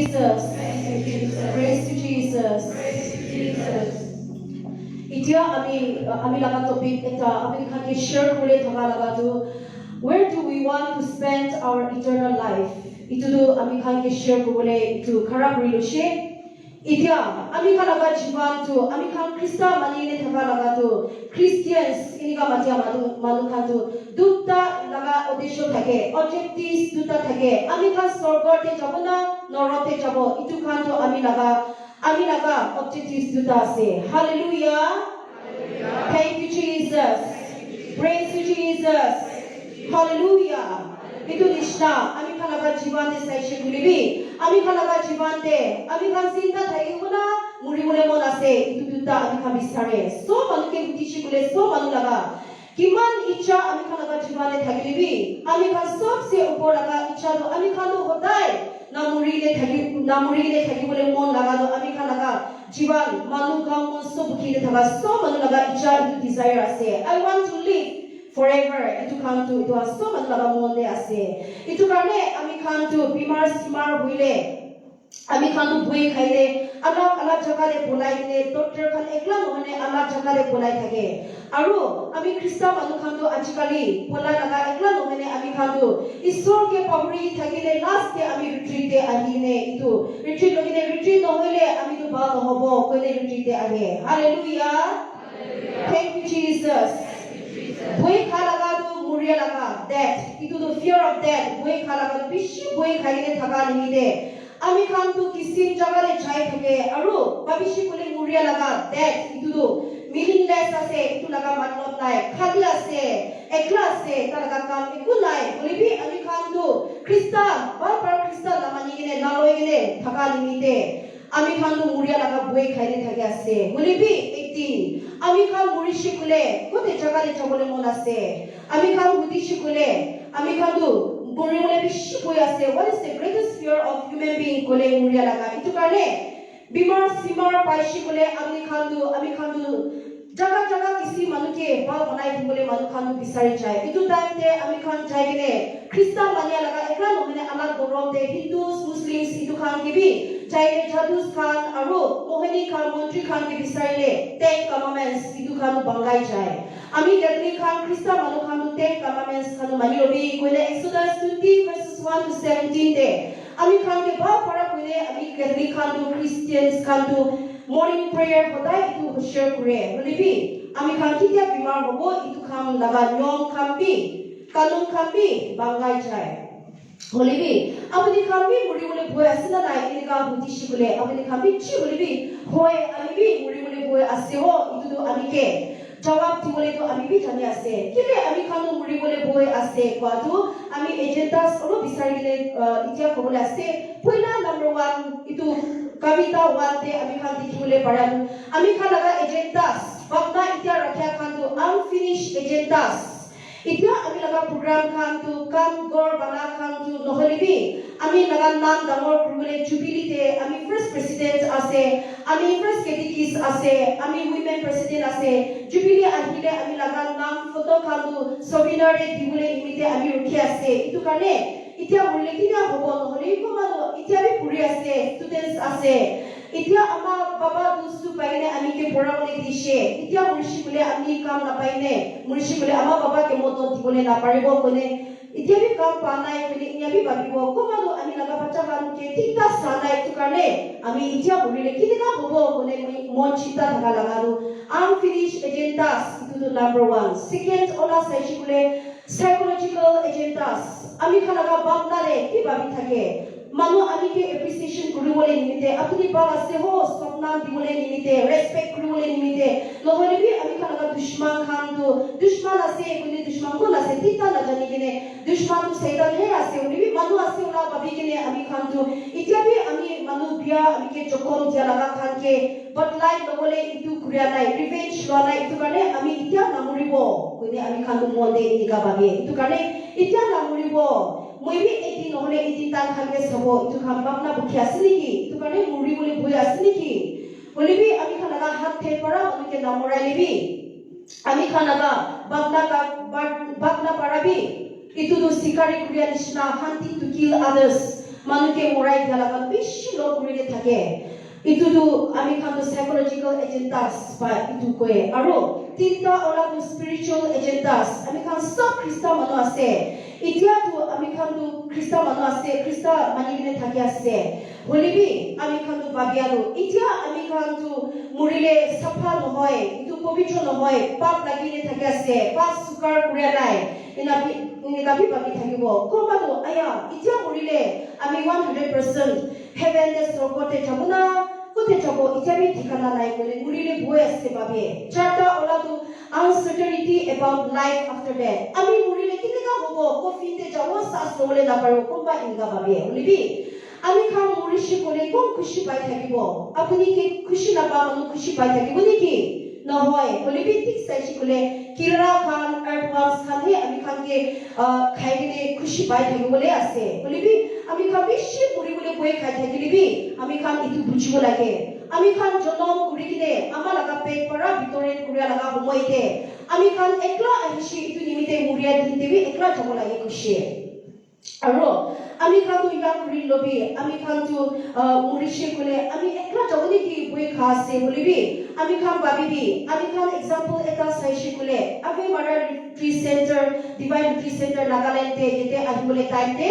Jesus. Praise to Jesus. Itia ami laga topic eta ami khaki share kore thaka laga tu where do we want to spend our eternal life? Itu tu ami khaki share kore itu khara kuri loshe. Itia ami khalaga jivan tu ami kham Krista mani ne thaka laga tu Christians ini ka matia manu khan tu duta laga odesho thake objectives duta thake ami khan sorgote jabona norote jabo itu khan tu ami laga objectives duta ase. Hallelujah. Thank you Jesus. Praise you Jesus. Hallelujah. Itu nishna ami khalaga jivan de sai shekulibi ami khalaga jivan de ami khan sinta thai hona muri mule mon ase itu duta ami khan bisare so manu ke buti shekule so manu laga kiman icha ami khalaga jivan de thakilibi ami khan sobse upor laga icha do ami khan do hodai namuri de thaki bole mon laga do ami khan laga jivan manu kam mon sob ki de thaba so manu laga icha itu desire ase I want to live forever. Itu khan tu itu aso manu laga mon de ase itu karne ami khan tu bimar simar huile ami khan tu bui khaile alag jaga le bolai ne doctor khan ekla mohone alag jaga le bolai thake aru ami krista manu khan tu ajikali bolai laga ekla mohone ami khan tu ishwar ke pahuri thakile last ke ami retreat te ahine itu retreat logine retreat nohile ami tu ba hobo koile retreat te ahe. Hallelujah. Thank you Jesus. Bui khalaga tu muria laga death itu tu fear of death bui khalaga tu bishi bui khaile thaka nimide ami khan tu kisim jaga le jai thake aru babishi kole muria laga death itu tu meaningless ase itu laga matlab nai khali ase ekla ase ta laga kam iku nai bolibi ami khan tu krista par krista namani gine naloi gine thaka nimide ami khan tu muria laga bui khaile thake ase bolibi 18 ami khan murishi kole kote jaga le jabole mon ase ami khan budishi kole ami khan tu What is the greatest fear of human being? Kole muria laga. Itu karne bimar simar paishi kole ami khandu jaga kisi manuke bal banai thibole manu khandu bisari jai. Itu time te ami khan jai gene Krista mania laga ekla mohine alag dorom te Hindus Muslims itu khan ke bi jai jadus khan aru mohini khan montri khan ke bisari le 10 commandments itu khan bangai jai. Ami Catholic khan Krista manu khan 10 commandments khan mani robi koile Exodus 20 verses 1 to 17 de ami khan ke ba para koile ami Catholic khan tu Christians khan tu morning prayer hodai itu share kore bolibi ami khan kitia bimar hobo itu khan laga nyom khan bi kanun khan bi bangai jai bolibi apni khan bi muri bole boy asila nai inika buti shikule apni khan bi chi bolibi hoy ami bi muri bole boy aseho itu tu ami ke jawab dibole to ami bi jani ase kile ami khanu muri bole boy ase kwa tu ami agendas oro bisari gile itia kobole ase poila number 1 itu kavita 1 te ami khan dikhule paran ami khan laga agendas bakna itia rakhya khan tu unfinished agendas itia ami laga program khan tu kam gor bana khan tu noholibi ami laga nam damor kurule jubilee te ami first president ase ami first catechist ase ami women president ase jubilee ahile ami laga nam photo khan tu souvenir de dibule imite ami rukhi ase itu karne itia mulle kina hobo noholi ko manu itia bi puri ase students ase itia ama baba dusu paine ami ke pora bole dishe itia murishi kule ami kam na paine murishi kule ama baba ke moto dibole na paribo kone itia bi kam panai kule inya bi babibo ko manu ami laga bacha kan ke tikta sana itu karne ami itia burile kina hobo kone mon chita thaka laga do unfinished agendas itu to number 1 second ona sai kule psychological agendas ami khalaga bapna re ki babi thake manu ami ke appreciation kuribole nimite apni baba se ho sapna dibole nimite respect kuribole nimite lohole bi ami khalaga dushman khan do dushman ase kuni dushman ko ase tita na jani gene dushman tu saitan he ase uni bi manu ase ula babi gene ami khan do itia bi ami manu bia ami ke jokom ja laga khan ke batlai lohole itu kuria nai revenge lo nai itu kane ami itia namuribo kuni ami khan do monde iniga babi itu kane itia namuribo Maybe 18 নহলে 18 টান খালকে সবো ইতু খাম বাপনা বুখি আসলি কি ইতু কানে মুড়ি বলে বই আসলি কি বলিবি আমি খানাগা হাত থে পড়া আমাকে নামরাই লিবি আমি খানাগা বাপনা পারাবি ইতু তো শিকারি কুরিয়া নিশনা hunting to kill others মানুহে মৰাই দিয়া লগা বেছি লগ কৰি থাকে ইটোটো আমি খানো সাইকোলজিক্যাল এজেন্ডাস বা ইটো কয়ে আৰু তিনটা ওলাটো স্পিৰিচুৱেল এজেন্ডাস আমি খান সব খ্ৰীষ্টান মানুহ আছে এতিয়াতো আমি খানো খ্ৰীষ্টান মানুহ আছে খ্ৰীষ্টা মানিলে থাকি আছে হলিবি আমি খানো বাবিয়ালো এতিয়া আমি খানো মুৰিলে সাফা নহয় ইটো পবিত্ৰ নহয় পাপ লাগিলে থাকি আছে পাপ সুকাৰ কৰি নাই ইনাবি বাবি থাকিব কোমানো আয়া এতিয়া মুৰিলে আমি 100% হেভেনলে স্বৰ্গতে যাব না কোতে যাব ইতিয়াবি ঠিকানা নাই বলে মুৰিলে বৈ আছে বাবে চাৰটা ওলাটো আনসাৰ্টেনিটি এবাউট লাইফ আফটাৰ ডেথ আমি মুৰিলে কিনেকা হ'ব কফিতে যাব সাস লবলে না পাৰো কোনবা ইনগা বাবে হলিবি আমি খাম মুৰিছি কলে কোন খুশি পাই থাকিব আপুনি কি খুশি নাপা মানুহ খুশি পাই থাকিব নেকি নহয় হলিবি ঠিক চাইছি কলে কিৰা খান এডভান্স খান হে আমি খানকে খাইনে খুশি পাই থাকিবলে আছে হলিবি আমি খাম বেছি মুৰিবলে বৈ খাই থাকিলিবি আমি খাম ইটো বুজিব লাগে আমি খান জনম কৰি কিনে আমাৰ লাগা পেট পৰা ভিতৰে কুৰিয়া লাগা সময়তে আমি খান একলা আহিছি ইটো নিমিতে মুৰিয়া দিনতেবি একলা যাব লাগে খুশি আৰু আমি খান তো ইয়া কৰি লবি আমি খান তো মুৰিছি কলে আমি একলা যাব নেকি বৈ খাছে বলিবি আমি খান ভাবিবি আমি খান এক্সাম্পল এটা চাইছি কলে আমি মাৰাৰ retreat centre divine retreat centre লাগালেতে যেতে আহিবলে টাইমতে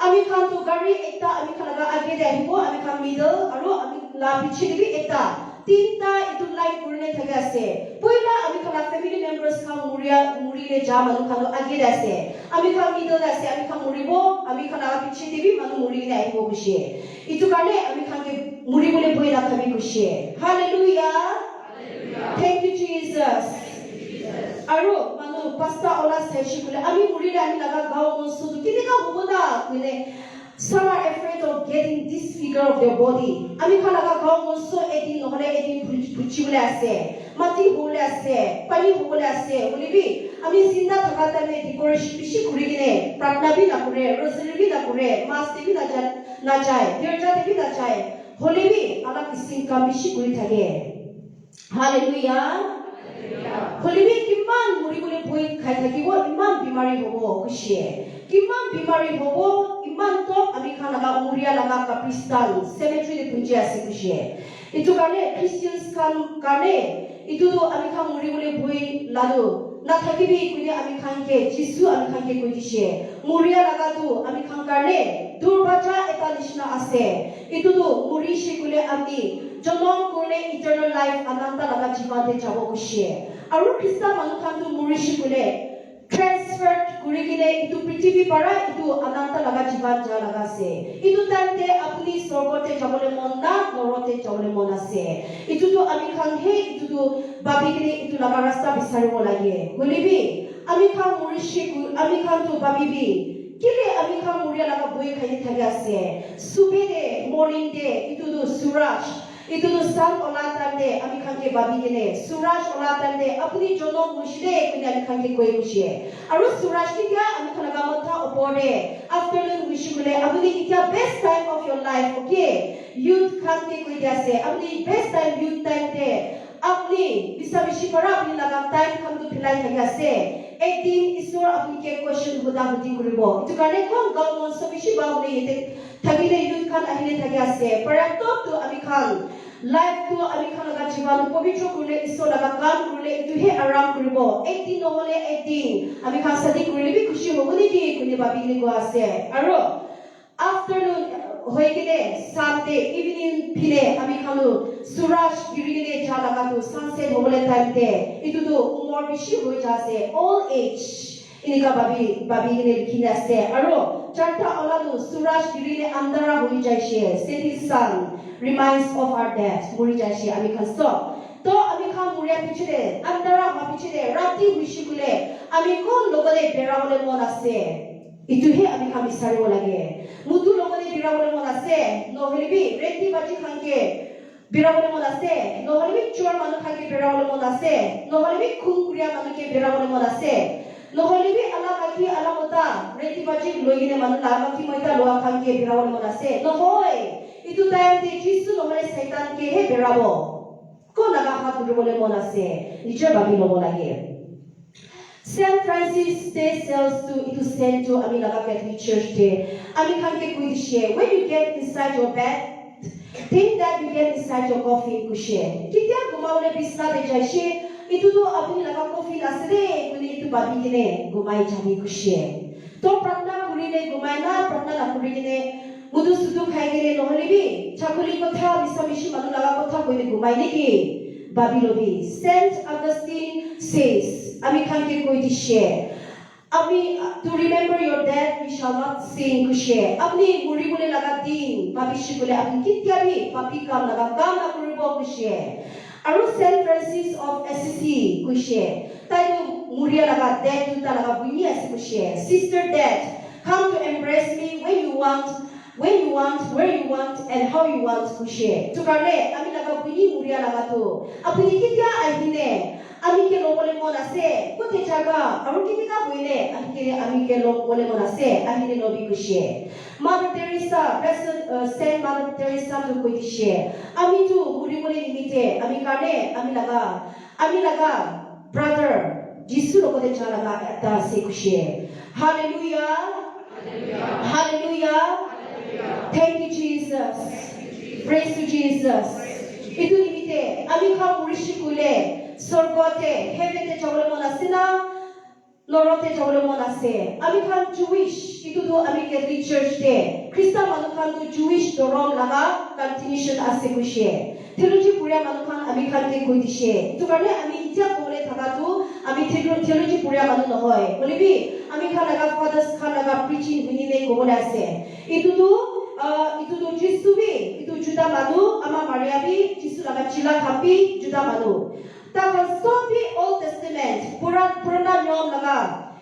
আমি খান তো গাড়ী এটা আমি খান লাগা আগে আহিব আমি খান মিডল আৰু আমি লা পিছে দিবি এটা তিনটা ইটো লাইন কৰিলে থাকে আছে পইলা আমি খান ফ্যামিলি মেম্বাৰ্স খান মুৰিলে যা মানুহ খান আগে আছে আমি খান মিডল আছে আমি খান মুৰিব আমি খান আগা পিছে দিবি মানুহ মুৰিলে আহিব খুশি ইটো কাৰণে আমি খানকে মুৰিবলে ভয় নাথাবি খুশি হালেলুয়া থ্যাংক ইউ জিসাস আৰু মানুহ পাঁচটা ওলা চাইছি কলে আমি মুৰিলে আমি লাগা গাঁও মনসুটো কেনেকা হ'ব না মানে some are afraid of getting this figure of their body আমি খালাগা গাঁও মনসু এদিন নহলে এদিন বুচিবলে আছে মাটি হবলে আছে পানী হবলে আছে বলিবি আমি চিন্তা থাকা টাইমে ডেকোরেশন বেশি ঘুরি কিনে প্রার্থনা বি না করে রোজারি বি না করে মাস দেবি না যায় গির্জা দেবি না যায় হলিবি আলা কিসিম কাম বেশি ঘুরি থাকে হালেলুয়া হলিবি কিমান মুৰিবলে ভয় খাই থাকিব ইমান বিমাৰী হ'ব খুশিয়ে কিমান বিমাৰী হ'ব ইমান তো আমি খান লাগা মুৰিয়া লাগা কাপ্ৰিস্তান সেমেট্ৰি পুঞ্জি আছে খুশিয়ে ইটো কাৰণে খ্ৰীষ্টিয়ানছ খান কাৰণে ইটো আমি খান মুৰিবলে ভয় লালো না থাকিবি কইলে আমি খানকে যিসু আমি খানকে কই দিছে মুৰিয়া লাগাটো আমি খান কাৰণে দুৰ্বাচা এটা নিচিনা আছে ইটো মুৰিছে কইলে আমি জনম কৰিলে ইটাৰনাল লাইফ আনন্দ লাগা জীৱনতে যাব খুশি আৰু খ্ৰীষ্টান মানুহ খানটো মুৰিছে কইলে ট্ৰান্সফাৰ কৰি কিনে ইটো পৃথিৱী পৰা ইটো আনন্দ লাগা জীৱন যা লাগা আছে ইটো টাইমতে আপুনি স্বৰ্গতে যাবলৈ মন না নৰতে যাবলৈ মন আছে ইটো আমি খান হে ইটো ভাবি কিনে ইটো লাগা ৰাস্তা বিচাৰিব লাগে বলিবি আমি খান মুৰিছে আমি খানটো ভাবিবি কিলে আমি খান মুৰিয়া লাগা বৈ খাই থাকে আছে সুবেদে মৰ্নিং দে ইটো সুৰাজ ইটো সান ওলা টাইমে আমি খানকে ভাবি কিনে সুৰাজ ওলা টাইমে আপুনি জনম হৈছিলে কিনে আমি খানকে কৈ গৈছে আৰু সুৰাজ কিয়া আমি খানগা মথা ওপৰে আফটাৰনুন হৈছিলে আপুনি এতিয়া best time of your life okay youth খানকে কৈ আছে আপুনি বেষ্ট টাইম ইউথ টাইমতে আপনি বিশাবিশি পৰা আপুনি লাগা টাইম খানটো ফিলাই থাকে আছে একদিন ঈশ্বৰ আপুনি কে কোৱেশ্চন হুদাহুদি কৰিব ইটো কাৰণে কোন গাঁও মঞ্চ বেছি বাউলে ইতে থাকিলে ইউথ খান আহিলে থাকে আছে পৰাতটো আমি খান লাইফ তো আমি খান লাগা জীৱন পবিত্ৰ কৰিলে ঈশ্বৰ লাগা কাম কৰিলে ইটো হে আৰাম কৰিব একদিন নহলে একদিন আমি খান সাদি কৰিলে বি খুশি হ'ব নেকি কোনে ভাবি কিনে গৈ আছে আৰু আফটাৰনুন হৈ কিনে সানডে ইভিনিং ফিলে আমি খানো সুৰাজ গিৰিলে যা লাগাটো সানসেট হ'বলে টাইমতে ইটো উমৰ বেছি হৈ যাছে অল এজ ইনিকা ভাবি কিনে লিখি আছে আৰু চাৰটা ওলালো সুৰাজ গিৰিলে আন্ধাৰা হৈ যাইছে সেটি সান ৰিমাইন্ডস অফ आवर ডেথ মৰি যাইছে আমি খান তো আমি খান মৰিয়া পিছৰে আন্ধাৰা হোৱা পিছৰে ৰাতি হৈছি কলে আমি কোন লগলে বেৰাবলে মন আছে ইটোহে আমি খান বিচাৰিব লাগে মুদু লগলে বেৰাবলে মন আছে নহলিবি ৰেতি বাজি খানকে বেৰাবলে মন আছে নহলিবি চোৰ মানুহ খানকে বেৰাবলে মন আছে নহলিবি খুকুৰিয়া মানুহকে বেৰাবলে মন আছে নহলিবি আলামাকি আলামতা ৰেতি বাজি লৈ কিনে মানুহ লামাকি মইতা লোৱা খানকে বেৰাবলে মন আছে নহয় ইটো টাইমতে যিসু নহলে শয়তানকে হে বেৰাব কোন লাগা হাত ধৰিবলে মন আছে নিজৰ ভাবি ল'ব লাগে Saint Francis de Sales to send to Ami laga Catholic Church de. Ami kan ke kui share. When you get inside your bed, think that you get inside your coffee ku share. Kita gumaule bisna de jai itu tu apni laga coffee asre kuni itu babi kine gumai jami ku share. To pratna kuri ne gumai na pratna la kuri kine mudu sudu khai kine lohli bi chakuli kotha bisamishi manu laga kotha koi gumai niki babi lobi. Saint Augustine says, Ami kanke koi di share. Ami to remember your death we shall not sin ku share. Apni muri bole laga din babishi bole apni kitya bi papi kam laga kam na kuribo ku share. Aru Saint Francis of Assisi ku share. Tayo muria laga death tuta laga bunyi asi ku share. Sister death, come to embrace me when you want, where you want, and how you want ku share. To karne ami laga bunyi muria laga tu. Apni kitya ahine. Ami ke lo boleh mona se, kote jaga, aru kiti ka boleh, ami ke lo boleh mona se, ami ne lobi kushare. Mother Teresa, Blessed Saint Mother Teresa tu koi share. Ami tu muri boleh nimite, ami laga, brother, Jisu lo kote jaga laga ata se kushare. Hallelujah, Hallelujah. Thank you Jesus, praise to Jesus. Itu nimite, ami ka muri shikule. Sorgote, heavete jawle monasina, lorote jawle monase. Ami kan Jewish, itu tu ami Catholic Church de. Krista manukan tu Jewish dorom laga continuation ase kushe. Theology puria manukan ami kan ke koi dishe. Itu karena ami ija kore thaka tu ami theology puria manu nohoy. Bolibi ami kan laga fathers kan laga preaching huni ne kobole ase. Itu tu Jisu bi, itu Juda manu, ama Maria bi, Jisu laga chila kapi Juda manu. Takkan sopi Old Testament, Purana Nyom laga,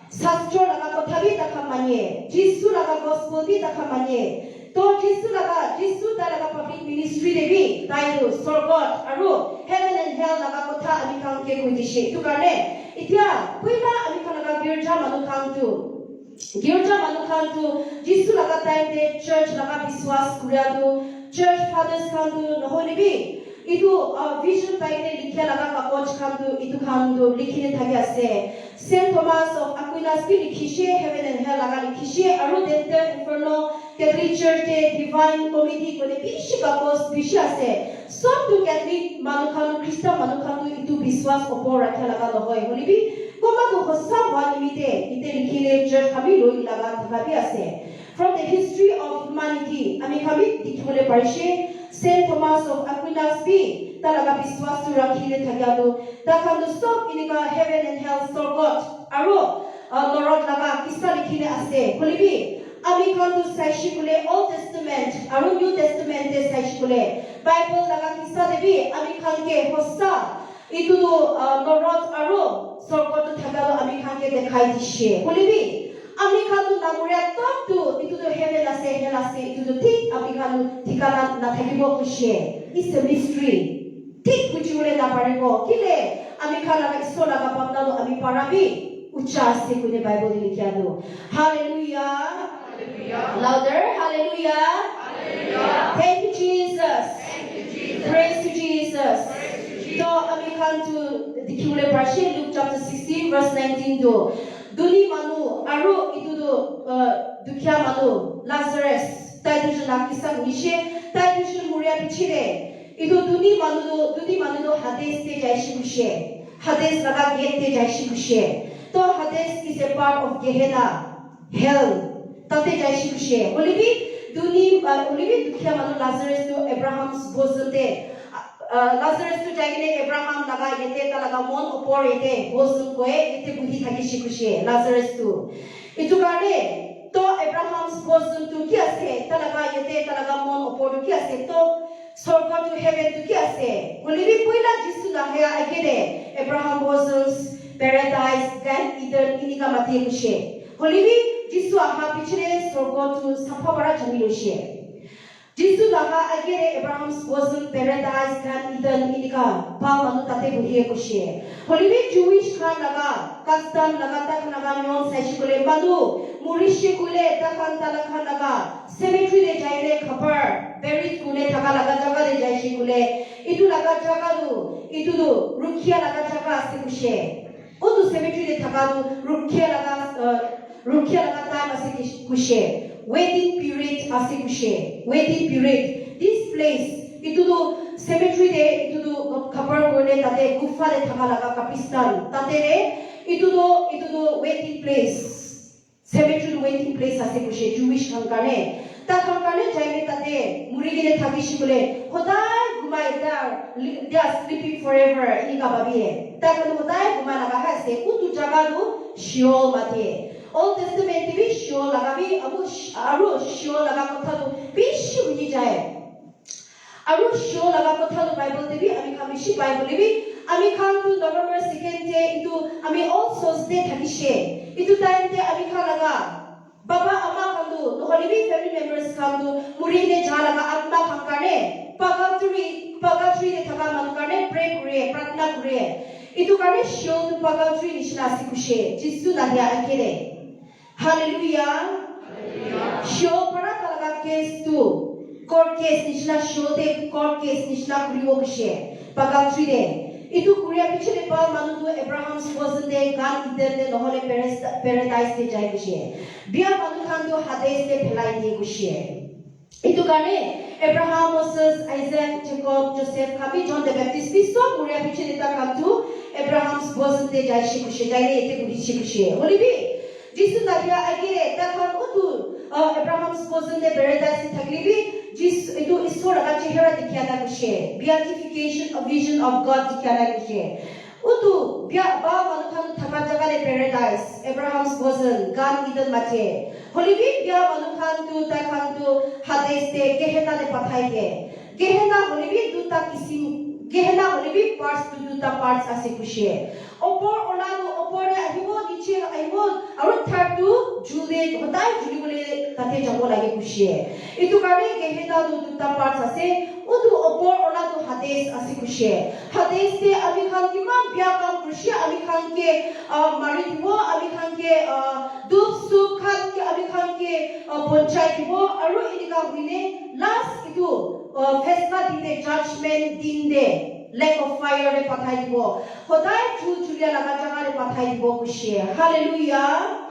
Sastro laga kothabi takkan manye, Jisu laga Gospel bi takkan manye. To Jisu laga public ministry debi, Tailu, Sorgot, Aru, Heaven and Hell laga kotha ami kang ke kudishe. Itu karena, itia, puina ami kang laga girja manukang tu, Jisu laga time de church laga biswas kuriadu, church fathers kang tu nohoni bi. Itu vision paine likhya laga kakoch khandu itu khandu likhine thake ase. Saint Thomas of Aquinas ki likhishe heaven and hell laga likhishe aru dente inferno Catholic Church de divine committee kone bishi kakos bishi ase. Sob tu Catholic manu khandu Krista manu khandu itu biswas opor rakhya laga nohoy holibi koma tu hossa one ite likhine church kami loi laga thakabi ase. From the history of humanity ami kami dikhole parishe Saint Thomas of Aquinas bi talaga biswas tu rakhine thagyadu takhandu sob inika heaven and hell sorgot aro lorod laga kisa likhine ase kolibi ami khandu saishikule Old Testament aro New Testament de saishikule Bible laga kisa debi ami khanke hossa itu lorod aro sorgot thagyadu ami khanke dekhai dishe kolibi ami khandu namuria top tu itu heaven ase hell ase itu thik ami khandu thikana na thakibo kushe. It's a mystery. Thik kuchule na paribo kile ami khala iso laga pamnalo ami parabi ucha ase kune Bible likhadu. Hallelujah. Louder. Hallelujah. Thank you Jesus. Praise to Jesus. To ami khandu dikhule parshe Luke chapter 16 verse 19 do. Duni manu aru itu dukhya manu Lazarus taidu nakisa nishe taidu muria pichire itu duni manu Hades te jaishi kushe Hades laga gate te jaishi kushe to Hades is a part of Gehenna hell tate jaishi kushe olibi dukhya manu Lazarus to Abraham's bosom te Lazarus tu jagine Abraham laga yete talaga mon opor yete bosom koe yete buhi thaki shikushe Lazarus tu itu karne to Abraham's bosom tu ki ase talaga yete talaga mon opor tu ki ase to sorga tu heaven tu ki ase holibi puila Jisu lahya agede Abraham bosoms paradise Gan Eden inika mati kushe holibi Jisu aha pichre sorga tu sapabara jamiloshe Jisu laga agere Abraham's bosom paradise Gan Eden inika pa manu tate buhiye kushe. Holibi Jewish khan laga custom laga tak laga nyon saishikule manu murishi kule takhan talakhan laga cemetery de jaile khabar buried kule thaka laga jaga de jaishikule itu laga jaga du itu du rukhia laga jaga ase kushe. Odu cemetery de thakadu rukhya laga time ase kushe. Waiting period ase kushe. Waiting period. This place itu do cemetery de itu do khabar korne tate gufa de thaka laga kapistan. Tate re itu do waiting place. Cemetery waiting place ase kushe Jewish khankane. Ta khankane jaine tate murigine thakishi bole hodai gumai they are sleeping forever inga babie. Ta kanu hodai gumai laga ase utu jaga du Sheol mate. Old Testament bi Sheol laga bi aru Sheol laga kotha du bishi uni jae. Aru Sheol laga kotha du Bible te bi ami khamishi Bible bi ami khan tu November 2nd day itu ami All Souls Day thakishe. Itu time te ami khan laga Baba ama kandu noholi bi family members kandu murine jalaga atma khankane pagatri de thaka mankane pray kure pratna kure itu kane Sheol tu pagatri nishna sikushe Jesu nahya akere hallelujah Sheol para talaga case tu court case nishna Sheol te court case nishna kuriwo kushe pagatri de itu kuria pichhe pa manu tu Abraham's wasn't de God either de nohole paradise te jai kushe bia manu khan tu Hades te phelai de kushe itu kane Abraham Moses Isaac Jacob Joseph kami John the Baptist biso kuria pichhe ta kam tu Abraham's wasn't de jai shi kushe jai ete kuri shi kushe holibi jisu nahya agire ta khan utu Abraham's wasn't de paradise te thaklibi Jis itu isor aga chehra dikhya ta kushe beatification a vision of God dikhya ta kushe utu bia ba manu khan thaka jaga le paradise Abraham's bosom Gan Eden mate holibi bia manu khan tu ta khan tu Hades te Gehenna le pathai ge Gehenna holibi duta kisim Gehenna holibi parts tu duta parts ase kushe opor onanu opore ahibo niche ahibo aru third tu jule hodai juli bole tate jabo lage kushe itu kane Gehenna tu duta parts ase utu opor onanu Hades ase kushe Hades te ami khan kima bia kam kushe ami khan ke mari dibo ami khan ke dup sup khan ke ami khan ke ponchai dibo aru inika huine last itu fesna dinde judgment dinde lake of fire le pathai dibo hodai julia laga jaga le pathai dibo kushe hallelujah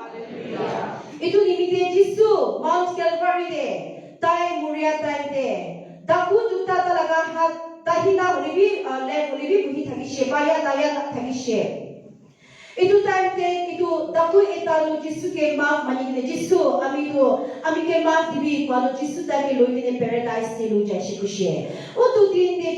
itu nimite Jesu Mount Calvary de tai Moria time de daku juta talaga hat tahina holibi le holibi buhi thakishe baya daya thakishe itu time te itu daku etalu Jesu ke maaf manigine Jesu ami ke maaf dibi kwalo Jesu ta ke loine paradise te lo jai kushe utu din de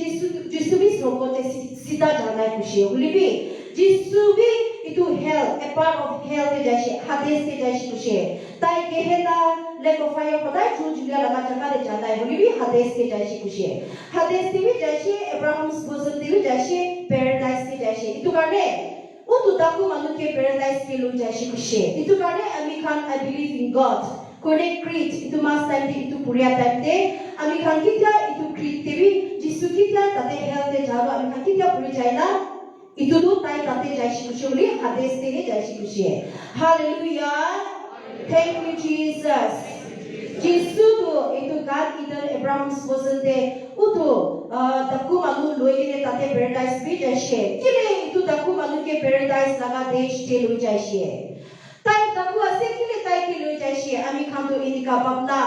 Jesu bi sokote sida janai kushe holibi Jesu bi itu hell a part of hell te jai Hades te jai kushe tai Gehenna lake of fire hodai julia laga jaga le janai holibi Hades te jai kushe Hades te bi jai Abraham's bosom te bi jai paradise te jai itu karne utu daku manu ke paradise ke lo jai kushe itu karne ami khan I believe in God connect creed itu mas time te itu puria time te ami khan kitya itu creed te bi Jesu kitya tate hell te jalo ami khan kitya puri jai na itu do tai tate jai kushe li Hades te ne jai kushe hallelujah thank you Jesus Jesu tu itu God Eden Abraham's bosom te utu daku manu loine tate paradise bi jai kile itu daku manu ke paradise laga desh te lo jai tai daku ase kile tai ke lo jai ami khan to inika babna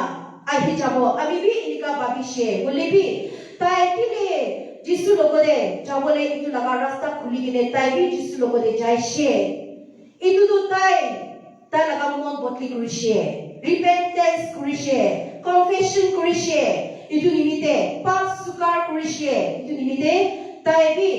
ahi jabo ami bi inika babishe bolebi tai kile Jesu logode jabole itu laga rasta khuli kine tai bi Jesu logode jai itu tu tai laga mon botli kurishe repentance kurishe confession kurishe itu nimite pas sukar kurishe itu nimite tai bi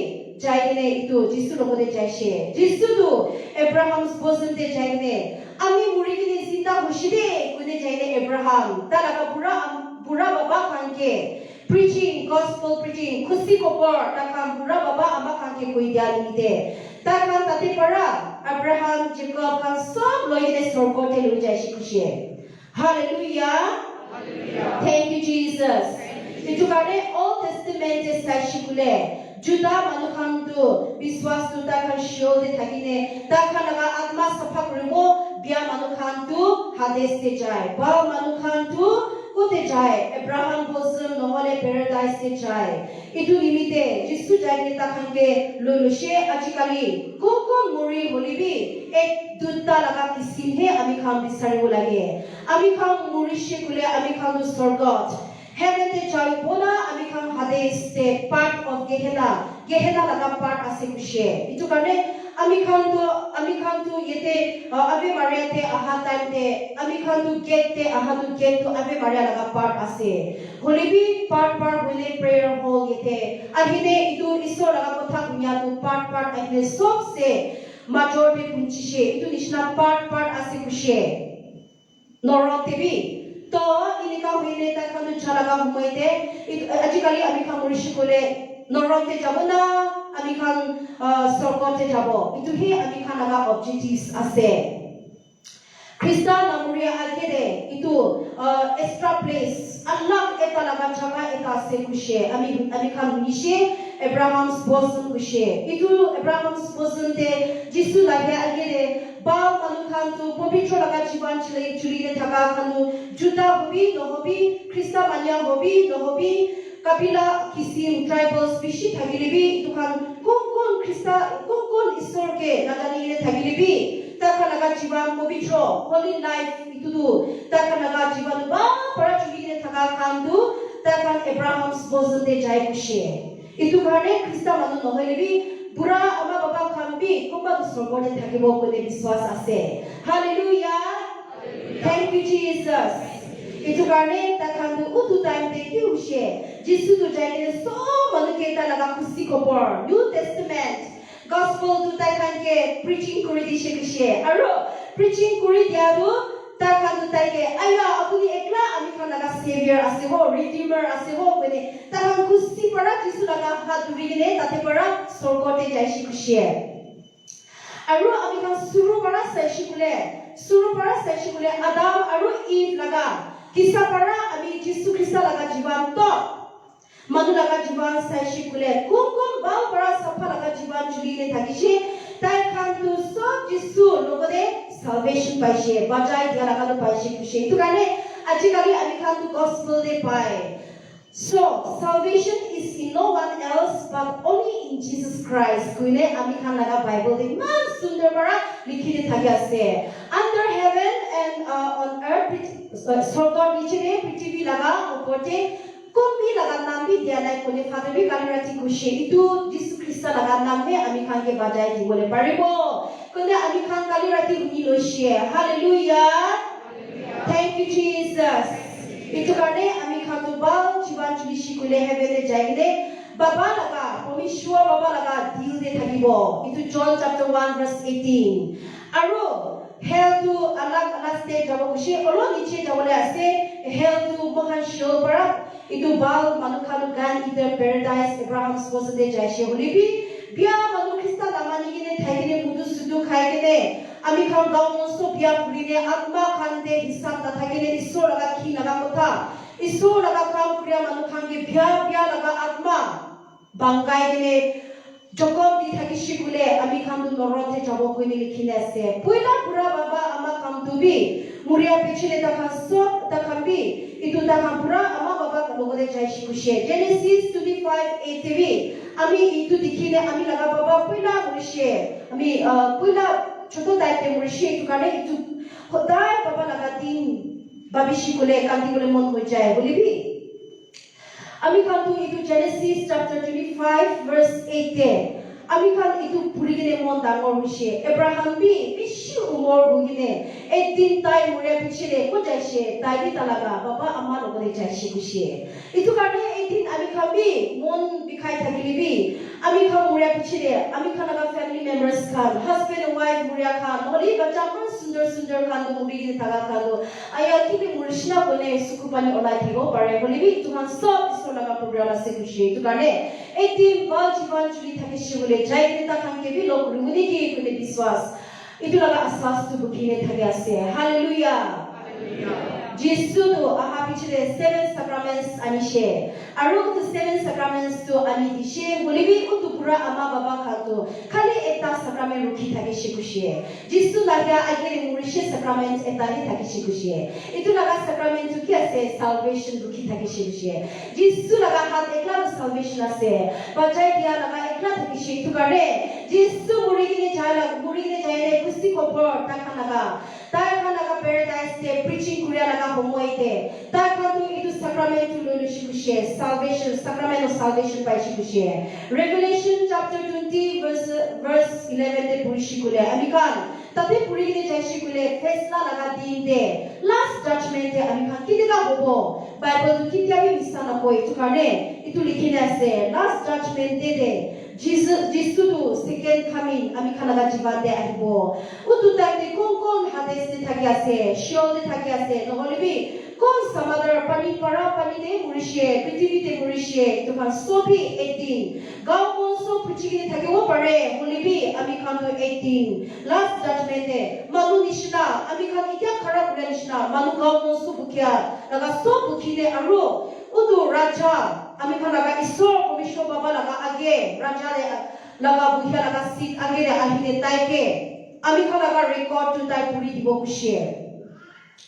jaigene itu Jesu logode jai Jesu tu Abraham's bosom te jaigene ami murigine zinda hoshide kune jaigene Abraham talaga pura baba khanke preaching gospel preaching khushi kopor takam pura baba ama khanke koi dia nimite takam tate para Abraham Jacob kan sob loine sorgote lo jai kushe hallelujah thank you Jesus itu kane Old Testament te sai shikule Juda manu khan tu biswas tu ta khan Sheol de thakine ta khan laga atma safa kuribo bia manu khan tu Hades te jai ba manu khan tu kote jai Abraham bosom nohole paradise te jai itu limite jisu jai ta khange lolushe ajikali koko muri holibi ek dutta laga kisim he ami kham bisaribo lage ami kham muri she kule ami kham sorgot heaven te jai bola ami kham hades te part of Gehenna laga part ase kushe itu karne ami khan to yete Ave Maria te aha time te ami khan to gate te aha to gate to Ave Maria laga part ase holibi part hole prayer hall yete ahine itu isor laga kotha kunya to part ahine sob se major te punchise itu nishna part ase kushe norot tebi to inika hoine ta khan to chalaga humoite itu ajikali ami khan murishi kole norot te jabona ami khan sorgote jabo itu he ami khan laga objectives ase Krista namuria alkede itu extra place unlock eta laga jaga eta ase kushe ami khan nishe Abraham's bosom kushe itu Abraham's bosom te jisu lage alkede ba manu khan tu pavitra laga jivan chuli ne thaka khanu juta hobi no hobi Krista manya hobi no hobi Kapila kisim tribal species thagilibi tukhan kon Krista kon isor ke nagani ne thagilibi takha laga jivan pavitro holy life itudu takha laga jivan ba para chuli ne thaka khandu takhan Abraham's bosom te jai kushe itu karne Krista manu nohelibi pura ama baba khambi komba sorgone thakibo kone biswas ase hallelujah thank you Jesus itu karne takhan utu time te kiushe jisu tu jaine so manuke ta laga kusi kopor New Testament gospel tu takhan ke preaching kuri dishe kushe aro preaching kuri dia tu takhan tu taike aya apuni ekla ami khan laga savior ase ho redeemer ase ho kone takhan kusi para jisu laga hat durigine tate para sorgote jaishi kushe aro ami khan suru para seshikule Adam aro Eve laga Kisa para ami Jisu Krista laga jivan to manu laga jivan saishi kule kum bau para sapa laga jivan chuli ne thakishe tai khan tu so Jisu logode salvation paishe bajai dia laga to paishe kushe itu kane ajikali ami khan tu gospel de pai so salvation is in no one else but only in Jesus Christ kuine ami khan laga Bible de man sundar para likhine thaki ase under heaven and on earth sorgot niche prithvi laga upote kumbi laga naam bhi diya nai kone father bhi kalirati kushe itu Jisu Krista laga naam he ami khan ke bajai dibole paribo kone ami khan kalirati huni loshe hallelujah thank you Jesus itu karne ami khan to bal jivan chuli shikule heaven jaigine baba laga Parmeshwar baba laga dil de thakibo itu John chapter 1 verse 18 aro hell to alag stage jabo kushe oro niche jabole ase hell to mohan show para itu bal manukhalu gan either paradise Abraham's bosom de jaishe holibi bia manu Krista damani gine thaigine mudu sudu khaigine ami khan gaon monso bia purine atma khan de hisab ta thagine isor laga khi laga kotha isor laga kam kriya manu khan ge bia laga atma bangai gine Jokom di thakishi kule ami khan tu norote jabo koine likhine ase poila pura baba ama kam tu bi muria pechile ta khan so ta khan bi itu ta khan pura ama baba logode jaishi kushe Genesis 25:8 bi ami itu dikhine ami laga baba poila murishe ami poila choto taite murishe itu kane itu hodai baba laga din babishi kule kanti kule mon ho jaye bolibi Ami khan tu itu Genesis chapter 25 verse 8 ami khan itu purigine mon dangor hoise Abraham bi bishi umor hugine ekdin tai mure pichile ko jaise tai bi talaga baba amma logore jaise kushe itu karne ekdin ami khan bi mon bikhai thakili bi ami khan mure pichile ami khan laga family members khan husband and wife mure khan holi bacha man sundar khan to murigine thaga khan aya kibi murishna bole sukupani olai thigo pare holi bi itu khan sob iso laga program ase kushe itu karne ekdin bal jivan chuli thakishe bole jai ta khan ke bi log runguni ki kune biswas itu laga aswas tu bukhine thage ase hallelujah Jesus to aha pichile 7 sacraments ani she. Aru to 7 sacraments to ani dishe. Mulibi utu pura ama baba khato. Khali eta sacrament rukhi thake shikushie. Jesus laga agere murishe sacrament eta hi thake shikushie. Itu laga sacrament tu kya se salvation rukhi thake shikushie. Jesus laga hat ekla salvation ase. Bajai dia laga ekla thake shi tu kare. Jesus murigine jayale kusti kopor takanaga. Takanaga paradise te preaching kuria laga homoite. Takatu itu sacrament tu lulu shikushie. Salvation sacrament of salvation by shikushie. Revelation chapter 20 verse 11 te puri shikule. Amikan tate puri gine jay shikule fesla laga din de last judgment te amikan kitiga hobo. Bible tu kitya bi misana koi tu kane itu likhine ase last judgment de Jesus to second coming amikan laga jivan de ahibo. Utu time kon hades te thaki ase shiol te thaki ase nohole bi kon samadar pani para pani de murishe prithvi te murishe to kan sobi 18 gaw kon so pruchigi thaki wo pare hole bi amikan to 18 last judgment de manu nishna amikan ikya khara kure nishna manu gaw kon so bukya laga so bukhine aru utu raja amikan laga isor komishno baba laga age raja de laga bukhya laga seat age de ahine taike amikan laga record to tai puri dibo kushie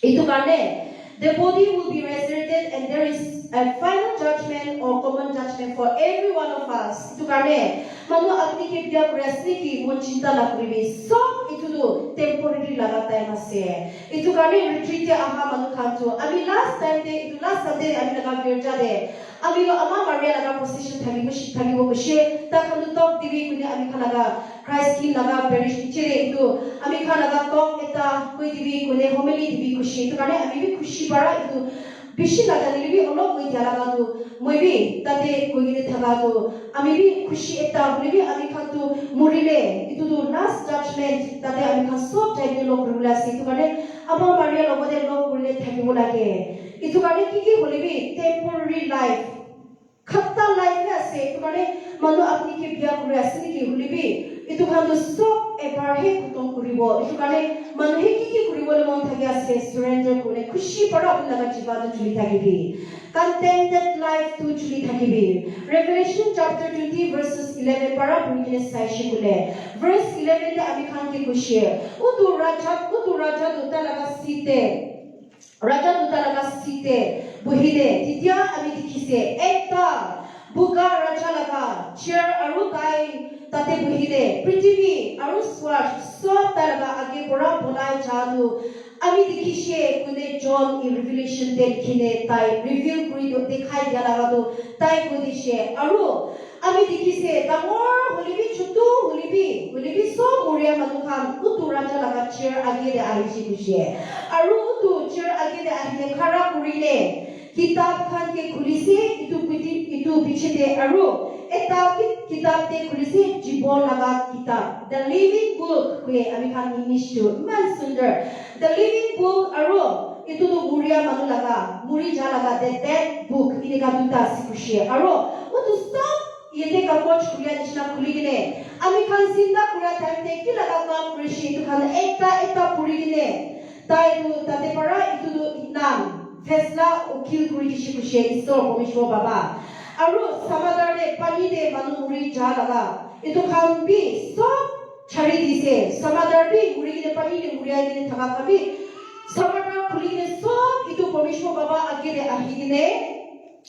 itu karne the body will be resurrected and there is a final judgment or common judgment for every one of us. Itu karena manu apni ke biar kurasni ki mon cinta la kuribi. So itu tu temporary lagata yang masih. Itu karena retreat ya aha manu kantu. Ami last time de itu last Sunday ami laga gerja de. Ami lo ama Maria laga procession thagi wo kushe. Tak kantu talk divi kuni ami kanaga Christ king laga parish cire itu. Ami kanaga talk eta koi divi kuni homily divi kushe. Itu karena ami bi kushi bara itu. Bishi laga nilibi ono koi tiara tu, moi bi tate koi gine thaga tu, ami bi kushi eta nilibi ami kantu murile itu tu last judgment tate ami kan sob jai lo kurulasi itu kane ama Maria lo bode lo kurule thaki bolage itu kane kiki holibi temporary life khatta life ase itu kane manu apni ke biya kurasi ki holibi itu kan tu sob ebarhe kutom kuribo itu kane manu kiki kuribo le mon thaki ase surrender kore kushi para apni laga jivan chuli thakibi contented life to chuli thakibi. Revelation chapter 20 verses 11 para purikine sai shikule verse 11 de ami khan ke kushi utu raja duta laga site buhide titya ami dikhise ekta buga raja laga chair aru tai tate buhide prithvi aru swar sob taraga age pora bolai jadu ami dikhise kune John in Revelation de likhine tai reveal kuri do dekhai dia laga do tai kudishe aru ami dikhise dangor holibi chutu holibi so muria manukhan utu raja laga chair age de ahishi kushe aru utu chair age de ahine khara kurile kitab khan ke khulise itu piche de aru eta kitab te khulise jibon laga kitab the living book kue ami khan English to man sundar the living book aru itu tu muria manu laga muri ja laga the dead book ini ka duta sikushe aru utu stop yete ka coach kuya nishna khuligine ami khan zinda kura time te ki laga kam kurishi itu khan eta purigine tai tu tate para itu tu nam Fesla ukil kuri kishi kushe isor komishwo baba aru samadar de pani de manu muri ja laga itu khan bi so chari dise samadar bi muri de pani de muri agine thaka kabi samadar khuli de so itu komishwo baba agire ahigine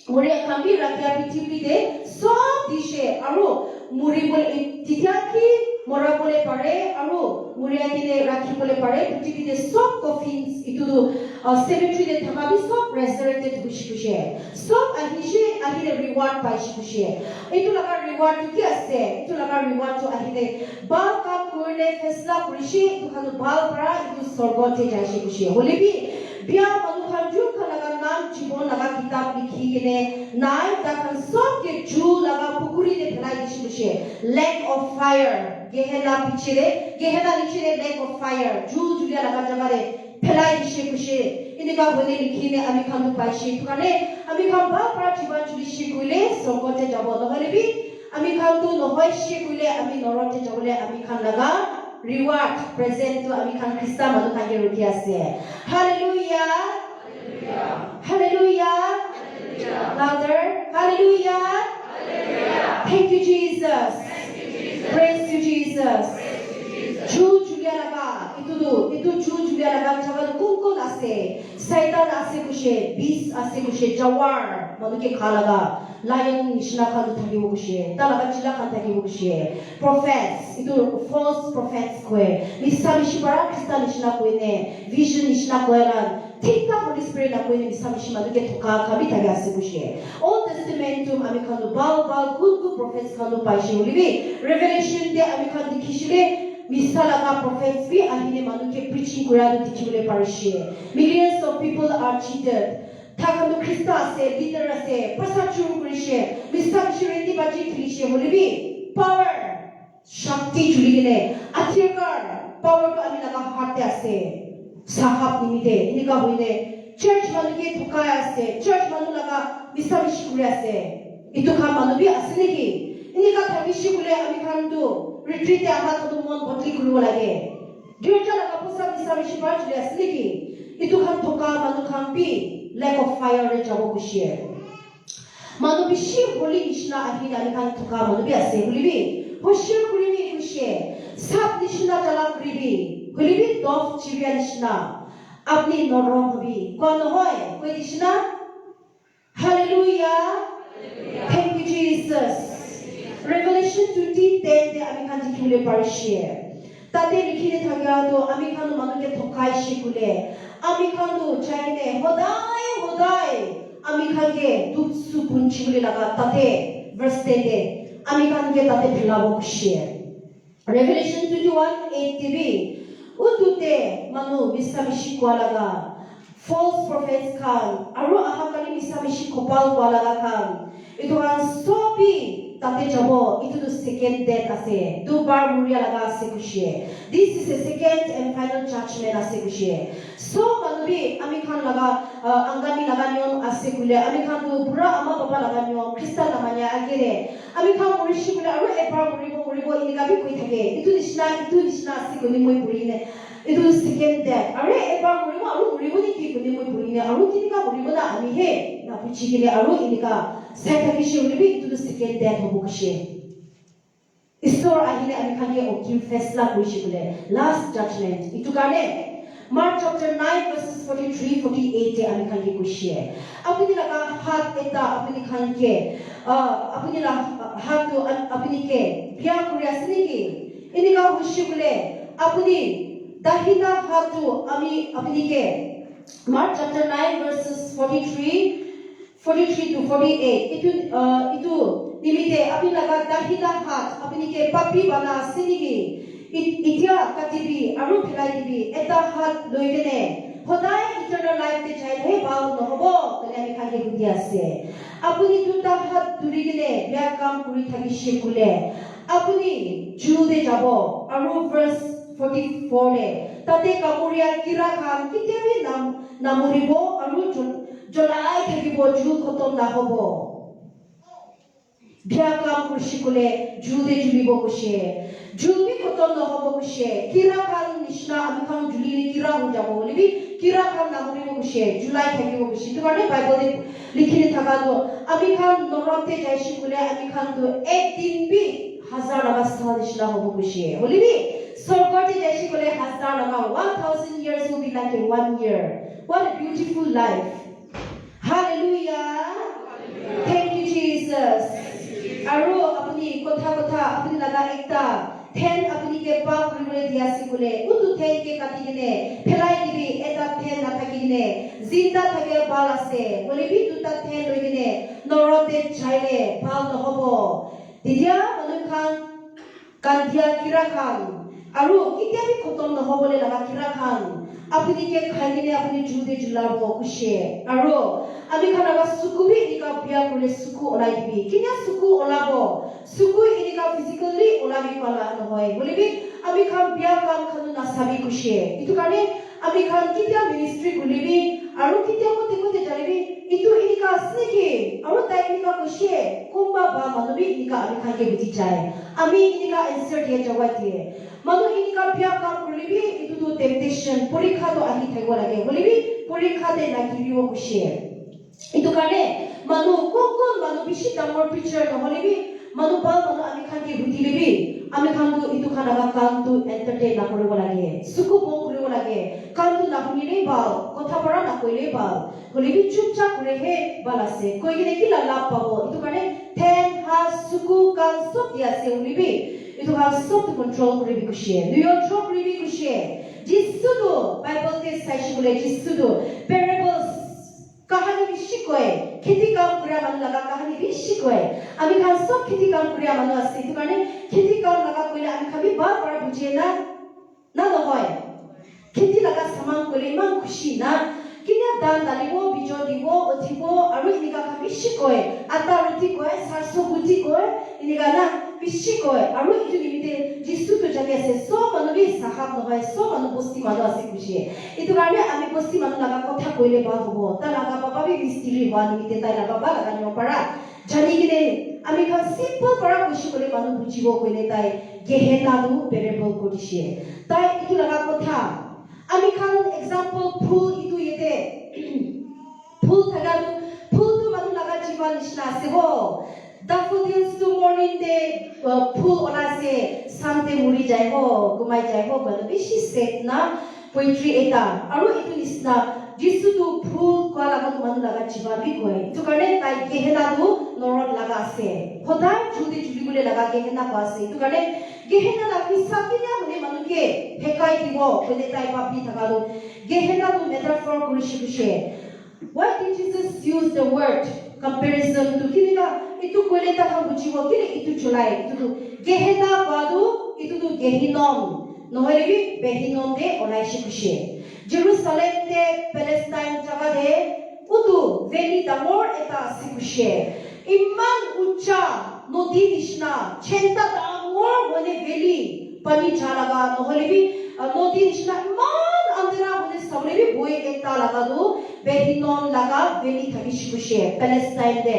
muri khan bi rakya pithibri de so dishe aru muri bol tityaki mora bole pare aru muri agine rakhi bole pare pithibri de so coffins itu cemetery de thakabi sob resurrected kushe sob ahire reward pai kushe itu laga reward tu ki ase itu laga reward tu ahire bal kam kurle fesla kurishi itu khanu bal para itu sorgote jai kushe holebi bia manu khan ju khalaga nam jibon laga kitab likhi gine nai ta khan sob ke ju laga pukuri de phelai kushe lake of fire gehena lichire lake of fire ju julia laga jaga re phelai dishe kushe inika bone likhine ami khan tu paishi tukane ami khan ba para jiban chuli shikuile sorgote jabo nohole bi ami khan tu nohoi shikuile ami norote jabole ami khan laga reward present to ami khan Krista manu khan ke rukhi ase. Hallelujah. Hallelujah. Louder. Hallelujah. Thank you, Jesus. Praise you, Jesus. Ju Julia laga itu Ju Julia laga chagal kun ase Satan ase kushe bis ase kushe jawar manu ke khalaga lion nishna khan thakibo kushe talaga chila khan thakibo kushe prophets itu false prophets koe misabishibara Krista nishna koine vision nishna koeran Tikka Holy Spirit na koine misabishima duke thoka khabi thage ase kushe Old Testament tum ami khan bal good prophets khan paishe holibi revelation de ami khan dikhishile Misalaga prophets be ahine manuke preaching kuradu dikhibole parishe. Millions of people are cheated. Thakanu Krista ase, leader ase, prasachur kurishe. Misabishi rendi baji khilishe holibi power, shakti juligine, athirkar power to aminaga harte ase. Sahab nimite, inika hoine church manuke thukaya ase, church manulaga misabishi kuri ase. Itu khan manubi ase neki. Inika thabishi kule ami khandu retreat ama thadu mon botli kuru lage girja laga pusa misamishi bar chule asli ki itu khan thoka manu khan pi lack of fire re jabo kushe manu bishi holy nishna ahi ani khan thoka manu bi ase hulibi hoshir kuribi kushe sap nishna jala kuribi hulibi dof chibya nishna apni norom hobi kon hoy koi nishna hallelujah thank you Jesus Revelation 20:10 de ami khan dikhule parishe tate likhine thagya to ami khan manuke thokai shikule ami khan do chaine hodai ami khan ge dutsu punchule laga tate verse 10 de ami khan ge tate philabo kushe Revelation 21:8 tv utute manu misamishi kwa laga false prophets khan aru ahakali misamishi kopal kwa laga khan itu kan sopi tate jabo itu to second death ase dubar muria laga ase kushe this is a second and final judgment ase kushe so manubi ami khan laga angami laga niyon ase kule ami khan to pura ama baba laga niyon Krista namanya agere ami khan murishi kule aru ebar muribo inika bi koi thake itu nishna ase kuni moi purine itu second death aru ebar muribo aru muribo ni ki kuni moi purine aru kinika muribo na ami he na puchigile aru inika Saitakishi ulibi itu the second death hobo kushe. Istor ahile ami khan ge okim fesla kuishi kule last judgment itu kane Mark chapter 9 verses 43-48 te ami khan ge kushe. Apni laga hat eta apni khan ke apni la hat to apni ke biya kuri asni ki inika kushi kule apni dahina hat to ami apni ke Mark chapter 9 verses 43-48 itu nimite api laga dahida hat apni ke papi bana sinigi itia katibi aru philai dibi eta hat loigene hodai eternal life te chai he bau no hobo tane ami khage hudi ase apni duta hat durigene bya kam kuri thagi shekule apni jude jabo aru verse 44 le tate kamuria kira khan kitebi namuribo aru Jolai thakibo ju khotom na hobo bya kam kurshi kule jude julibo kushe julbi khotom na hobo kushe kira kan nishna ami khan julini kira ho jabo libi kira kan namuribo kushe julai thakibo kushe to kane bible de likhine thaka to ami khan norote jaishi kule ami khan to ek din bi hazar avastha nishna hobo kushe holibi sorgate jaishi kule hazar lama 1000 years will be like a 1 year what a beautiful life Hallelujah. Thank you, Jesus. Aru apni kotha apni laga ekta then apni ke pa kuribole dia sikule utu then ke katigine phelai dibi eta then na thakine zinda thake bal ase bole bi duta then loigine norote chaile bal no hobo didia manu khan kandia kira khan aru kitia bi khotom no hobole laga kira khan apni ke khaigine apni jude julabo kushe aru ami khanaga sukubi inika biya kule suku olai dibi kinya suku olabo suku inika physically olabi pala no hoy bolibi ami khan biya kam khanu na sabi kushe itu kane ami khan kitia ministry kulibi aru kitia kote jaribi itu inika sniki aru tai inika kushe kumba ba manubi inika ami khake buti chai ami inika answer dia jawab dia manu inika pia kam kulibi itu tu temptation porikha to ahi thaibo lage bolibi porikha de nagiriwo kushe itu kane manu kokon manu bishi damor preacher no bolibi manu ba manu ami khake buti libi আমি খানটো ইটো খানাবা কামটো entertain না কৰিব লাগে সুকু বং কৰিব লাগে কামটো না শুনিলেই ভাল কথা পৰা না কইলেই ভাল হলিবি চুপচাপ কৰে হে ভাল আছে কই কিনে কি লাভ পাব ইটো কাৰণে ঠেন হা সুকু কাম সব দি আছে হলিবি ইটো হা সব কন্ট্রোল কৰিবি কুশিয়ে নিয়ন্ত্ৰণ কৰিবি কুশিয়ে যিসুটো বাইবেলতে চাইছি বলে যিসুটো প্যারাবলস কাহানি বেশি কয় খেতি কাম করে মানুষ লাগা কাহানি বেশি কয় আমি খান সব খেতি কাম করে মানুষ আছে এই কারণে খেতি কাম লাগা কইলে আমি খাবি বার বার বুঝিয়ে না না নহয় খেতি লাগা সামান কইলে ইমান খুশি না কিনা দান দালিব বিজয় দিব অথিব আৰু ইনিকা খাবি বেশি কয় আটা ৰুটি কয় সাৰসো বুটি কয় ইনিকা না বেশি কয় আৰু ইটো নিমিতে যিসুটো জানি আছে সব মানুহ সাহাব নহয় সব মানুহ বস্তি মানুহ আছে খুশি এইটো কাৰণে আমি বস্তি মানুহ লাগা কথা কইলে ভাল হ'ব তা লাগা বাবা বি মিস্ত্রি হোৱা নিমিতে তাই লাগা বা লাগা নিব পাৰা জানি কিনে আমি খান সিম্পল পৰা খুশি কৰি মানুহ বুজিব কইলে তাই গেহেনাটো পেৰেবল কৰিছে তাই ইটো লাগা কথা আমি খান এক্সাম্পল ফুল ইটো ইতে ফুল থাকাটো ফুলটো মানুহ লাগা জীবন নিচিনা আছে হ daffodils to morning day ফুল ওলাছে সানতে মুৰি যায় হ ঘুমাই যায় হ বলে বেশি সেট না পোয়েট্ৰি এটা আৰু ইটো নিচিনা যিসুটো ফুল কোৱা লাগা মানুহ লাগা জীবন বি কয় তো কাৰণে তাই গেহেনাটো নৰত লাগা আছে সদায় জুলি জুলিবলে লাগা গেহেনা পাছে তো কাৰণে গেহেনা লাগি সাকিনা মানে মানুহকে হেকাই দিব বলে তাই ভাবি থাকালো গেহেনাটো মেটাফৰ কৰিছে কুছে why did Jesus use the word comparison to kinika itu kole ta ham bujibo kile itu chulai itu gehena kwadu itu tu gehinom nohelebi behinom de onaishi kushe Jerusalem de Palestine jaga de utu veli damor eta sikushe imman ucha nodi nishna chenta damor bone veli pani chalaga nohelebi nodi nishna imman andera bone samlebi boy eta laga do behinom laga veli thakishi kushe Palestine de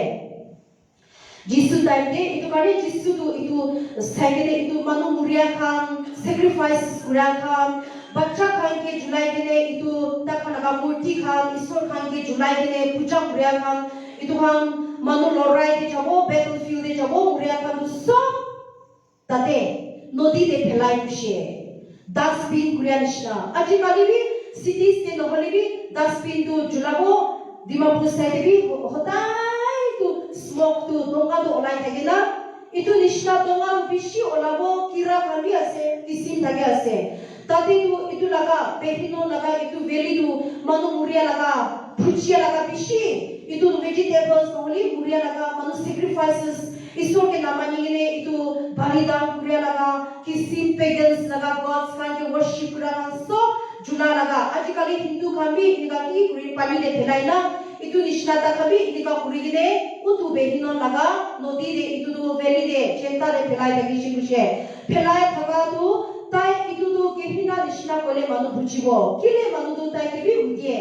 Jesus time de itu kare Jesus tu itu sagene itu manu muria khan sacrifice kura khan bacha khan ke julai gene itu takhana ka murti khan isor khan ke julai gene puja kura khan itu khan manu lorai de jabo battlefield de jabo muria khan sob tate nodi de phelai kushe dustbin kura nishna aji kali bi cities te nohole bi dustbin tu julabo dimapur side bi hota smoke tu donga tu olai thake na itu nishna donga bishi olabo kira kami ase kisim thake ase tate tu itu laga behino laga itu veli tu manu muria laga bhujia laga bishi itu vegetables only muria laga manu sacrifices isor ke namani ne itu balidan muria laga kisim pagans laga gods kan ke worship kura so juna laga ajikali hindu kami nigaki kuri pani de thelai na itu nishnata kami inika kuri gine utu behino laga nodi de itu tu veli de chenta de phelai thaki shibushe phelai thaga tu tai itu tu kehina nishna kole manu bujibo kile manu tu tai kebi udie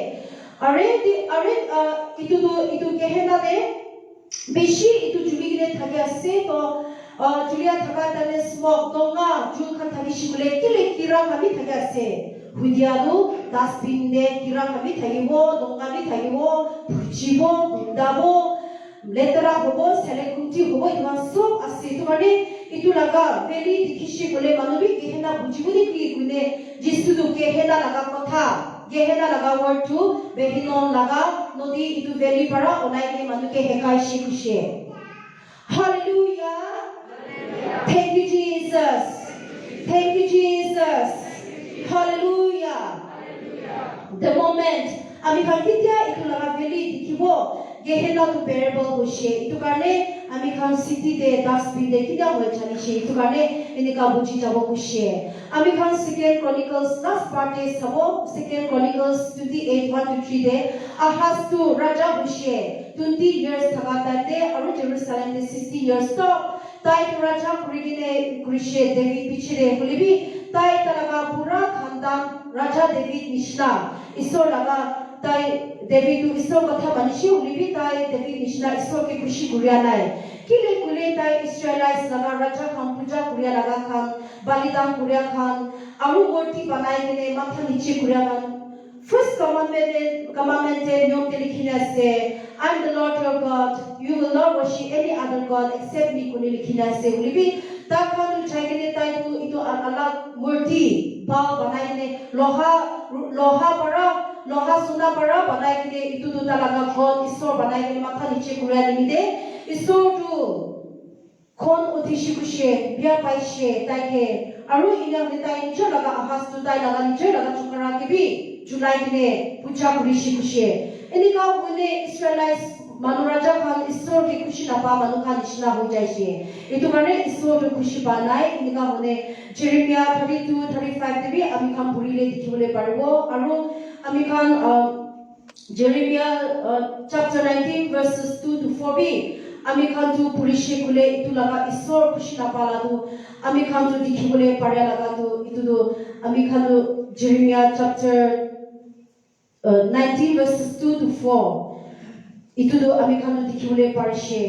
are itu kehena de beshi itu juli gine thake ase to julia thaga tane smoke donga jul khan thaki shibule kile kira kami thake ase hudiado dustbin de kira kami thagibo donga bi thagibo bhujibo bundabo letera hobo selekunti hobo iman sob ase to kane itu laga veli dikhishi bole manubi gehena bujibuni ki kune jisu tu gehena laga kotha gehena laga word tu behinon laga nodi itu veli para onai ke manuke hekai shikushe hallelujah thank you Jesus thank you Jesus hallelujah the moment ami khakitia itu laga veli dikhibo gehena tu bearable hoshe itu karne ami khan city de dustbin de kida hoy chani she itu karne enika buji jabo hoshe ami khan second chronicles last part is sabo second chronicles 28:1-3 de ahas tu raja hoshe 20 years thagata de aru Jerusalem de 60 years stop tai raja kurigine kurishe David pichire holibi tai talaga pura khandan raja David nishna isor laga tai David tu Isor kata manusia ulibi tai David nishna Isor ke kushi kuria nai. Kile kule tai Israelites laga raja kan puja kuria laga kan balidan kuria kan aru worti banai kene matha niche kuria kan. First commandment nyom ke likhina se I'm the Lord your God. You will not worship any other God except me kune likhina se ulibi ta kan chai kene tai tu itu alag murti ba banai kene loha suna para banai kene itu tu talaga God Isor banai kene matha niche kuria nimite Isor tu kon utishi kushe bia paishe taike aru ina tai niche laga ahas tu tai laga niche laga chukara ke bi Julai kene puja kurishi kushe ini ka kune Israelites manuraja kan Isor ke kushi napa manukan ishna ho jaise itu kane Isor tu kushi banai ini ka kune Jeremiah 32-35 tebi ami kan purile dikhibole paribo aru ami kan Jeremiah chapter 19 verses 2 to 4 bi ami kan tu purishe kule itu laga Isor kushi napa ladu ami kan tu dikhibole paria laga tu itu tu ami kan tu Jeremiah chapter 19 verses 2 to 4 itu tu ami kan tu dikhibole parishe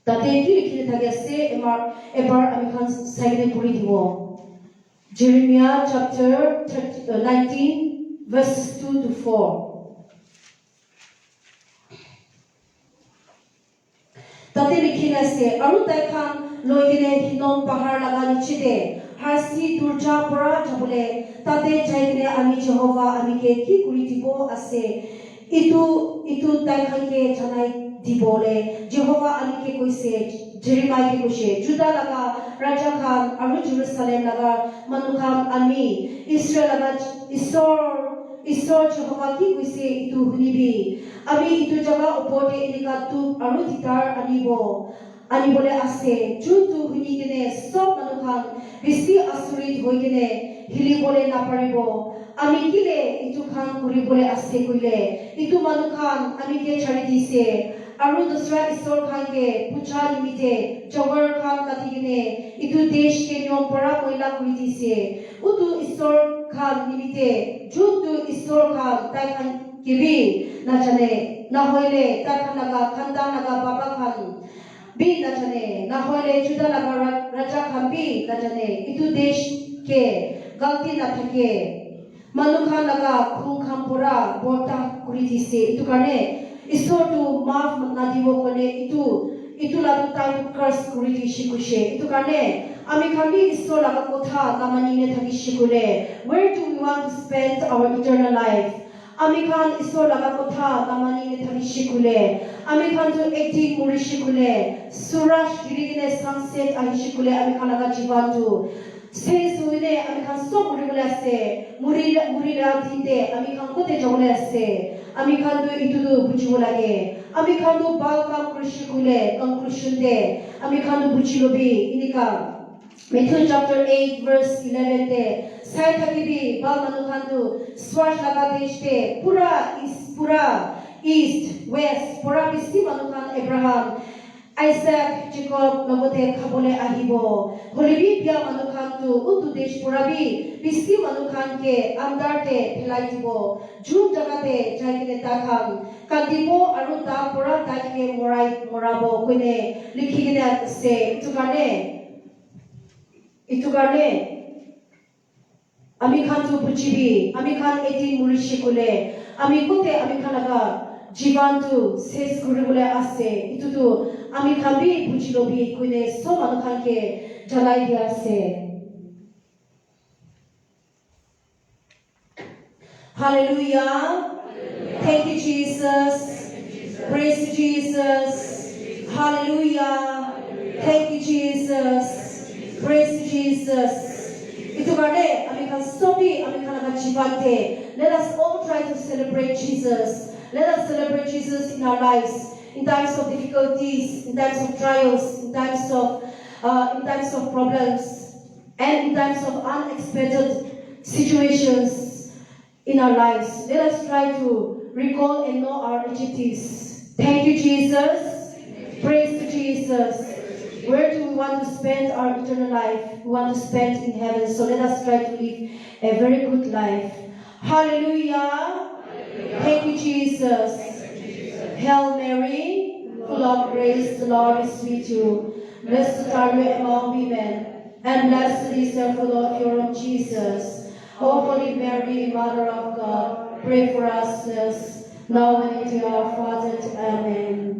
tate ki likhine thake ase ebar ami kan saigene puri dibo Jeremiah chapter 19 verses 2 to 4 tate likhine ase aru tai khan loigene hinom pahar laga nichide harsi durja pora jabule tate jaigene ami Jehovah ami ke ki kuri dibo ase itu tai khan ke janai dibole Jehovah ami ke koise Jeremiah ke koise Judah laga raja khan aru Jerusalem laga manu khan ami Israel laga Isor Jehovah ki koise itu hunibi ami itu jaga opote inika tu aru titar anibole ase juntu huni kene sob manu khan bisi asurit hoi kene hilibole naparibo ami kile itu khan kuribole ase koile itu manu khan ami ke chari dise aru dusra Isor khan ke puja nimite jogar khan kati kene itu desh ke nyom pora koila kuri dise utu Isor khan nimite juntu Isor khan tai khan kibi na jane na hoile tai khan laga khanda laga baba khan bi na jane na hoile Judah laga raja khan bi na jane itu desh ke galti na thake manu khan laga khung kham pura borta kuri dise itu kane Isor tu maaf na dibo kone itu la tu tai curse kuri dishi kushe itu kane ami khan bi Isor laga kotha tamani ne thaki shikule where do we want to spend our eternal life ami khan Isor laga kotha tamani ne thaki shikule ami khan tu ekti muri shikule suraj girigine sunset ahi shikule ami khan laga jivan tu se suine ami khan so muri bole ase muri ra dinde ami khan kote jole ase ami khan tu itu tu bujibo lage ami khan tu bal kam krishi kule conclusion de ami khan tu bujilobi inika Matthew chapter 8 verse 11 te sai thakibi bal manu khan tu swarsh laga desh te pura east west pura bisi manu khan Abraham Isaac Jacob logote khabole ahibo holibi bia manu khan tu utu desh purabi bisi manu khan ke andar te philai dibo jun jaga te jaigene ta khan kadibo aru ta pura taike morabo koine likhigene ase itu karne ami khan tu bujibi ami khan eti murishi kule ami kote ami khan laga jivan tu ses kuribole ase itu tu ami khan bi bujilobi koine so manu khan ke jalai dia ase Hallelujah. Thank you Jesus. Praise Jesus. Hallelujah. Thank you Jesus. Praise Jesus. Itu karne ami khan sobi ami khan laga jivan te let us all try to celebrate Jesus. Let us celebrate Jesus in our lives, in times of difficulties, in times of trials, in times of problems, and in times of unexpected situations in our lives. Let us try to recall and know our adjectives. Thank you, Jesus. Praise to Jesus. Where do we want to spend our eternal life? We want to spend in heaven. So let us try to live a very good life. Hallelujah. Thank you, Jesus. Hail Mary, full of grace, the Lord is with you. Blessed are you among women, and blessed is the fruit of your womb, Jesus. O Holy Mary, Mother of God, pray for us sinners, now and at the hour of our death. Amen.